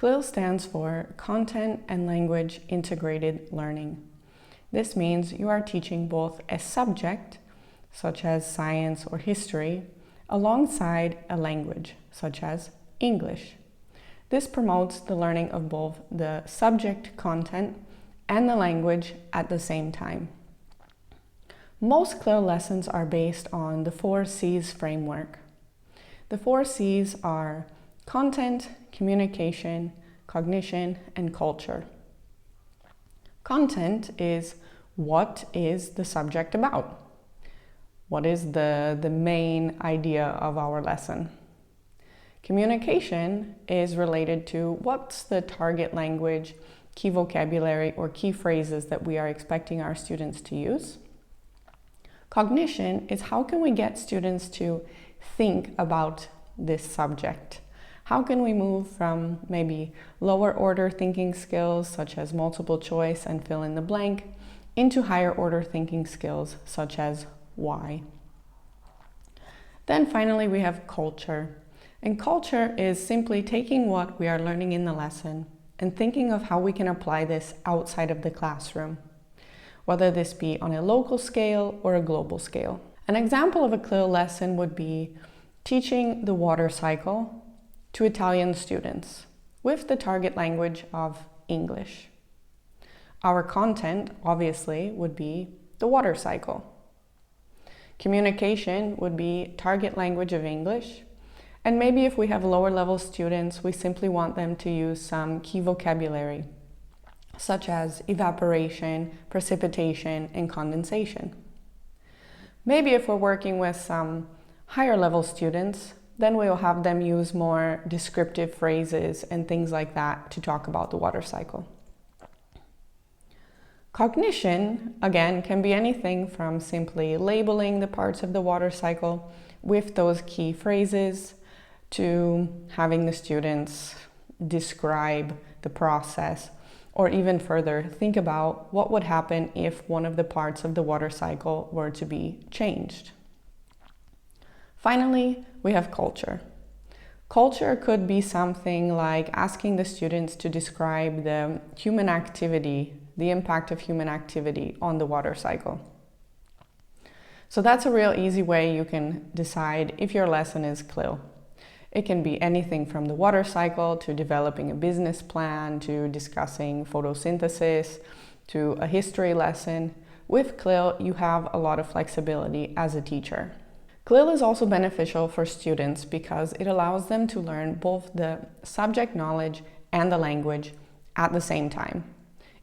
CLIL stands for Content and Language Integrated Learning. This means you are teaching both a subject, such as science or history, alongside a language, such as English. This promotes the learning of both the subject content and the language at the same time. Most CLIL lessons are based on the 4 C's framework. The 4 C's are content, communication, cognition, and culture. Content is what is the subject about? What is the main idea of our lesson? Communication is related to what's the target language, key vocabulary, or key phrases that we are expecting our students to use. Cognition is how can we get students to think about this subject? How can we move from maybe lower order thinking skills such as multiple choice and fill in the blank into higher order thinking skills such as why? Then finally we have culture. And culture is simply taking what we are learning in the lesson and thinking of how we can apply this outside of the classroom, whether this be on a local scale or a global scale. An example of a CLIL lesson would be teaching the water cycle to Italian students with the target language of English. Our content, obviously, would be the water cycle. Communication would be target language of English. And maybe if we have lower level students, we simply want them to use some key vocabulary, such as evaporation, precipitation, and condensation. Maybe if we're working with some higher level students, then we'll have them use more descriptive phrases and things like that to talk about the water cycle. Cognition, again, can be anything from simply labeling the parts of the water cycle with those key phrases to having the students describe the process, or even further, think about what would happen if one of the parts of the water cycle were to be changed. Finally, we have culture. Culture could be something like asking the students to describe the human activity, the impact of human activity on the water cycle. So that's a real easy way you can decide if your lesson is CLIL. It can be anything from the water cycle to developing a business plan to discussing photosynthesis to a history lesson. With CLIL, you have a lot of flexibility as a teacher. CLIL is also beneficial for students because it allows them to learn both the subject knowledge and the language at the same time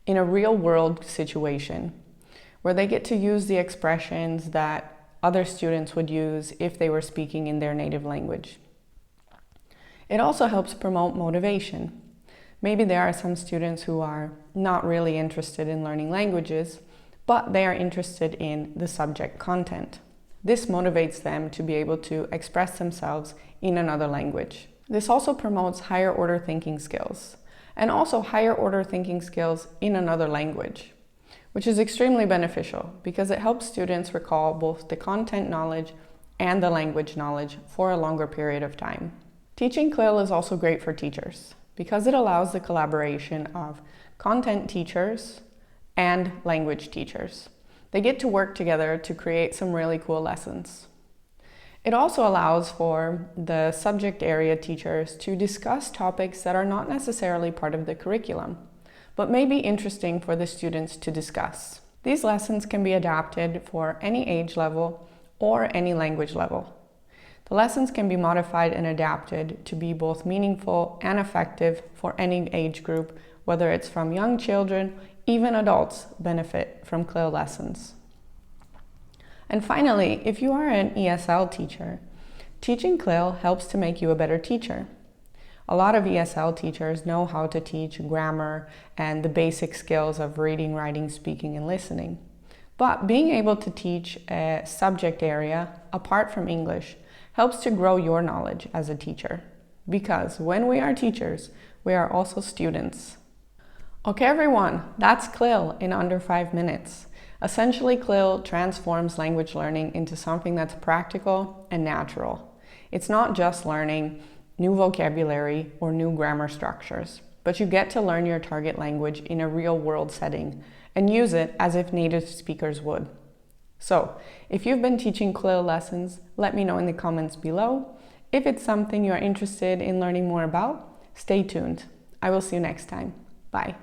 in a real-world situation where they get to use the expressions that other students would use if they were speaking in their native language. It also helps promote motivation. Maybe there are some students who are not really interested in learning languages, but they are interested in the subject content. This motivates them to be able to express themselves in another language. This also promotes higher order thinking skills, and also higher order thinking skills in another language, which is extremely beneficial because it helps students recall both the content knowledge and the language knowledge for a longer period of time. Teaching CLIL is also great for teachers because it allows the collaboration of content teachers and language teachers. They get to work together to create some really cool lessons. It also allows for the subject area teachers to discuss topics that are not necessarily part of the curriculum, but may be interesting for the students to discuss. These lessons can be adapted for any age level or any language level. The lessons can be modified and adapted to be both meaningful and effective for any age group, whether it's from young children, even adults benefit from CLIL lessons. And finally, if you are an ESL teacher, teaching CLIL helps to make you a better teacher. A lot of ESL teachers know how to teach grammar and the basic skills of reading, writing, speaking, and listening. But being able to teach a subject area apart from English helps to grow your knowledge as a teacher. Because when we are teachers, we are also students. Okay everyone, that's CLIL in under 5 minutes. Essentially, CLIL transforms language learning into something that's practical and natural. It's not just learning new vocabulary or new grammar structures. but you get to learn your target language in a real-world setting and use it as if native speakers would. So, if you've been teaching CLIL lessons, let me know in the comments below. If it's something you are interested in learning more about, stay tuned. I will see you next time. Bye.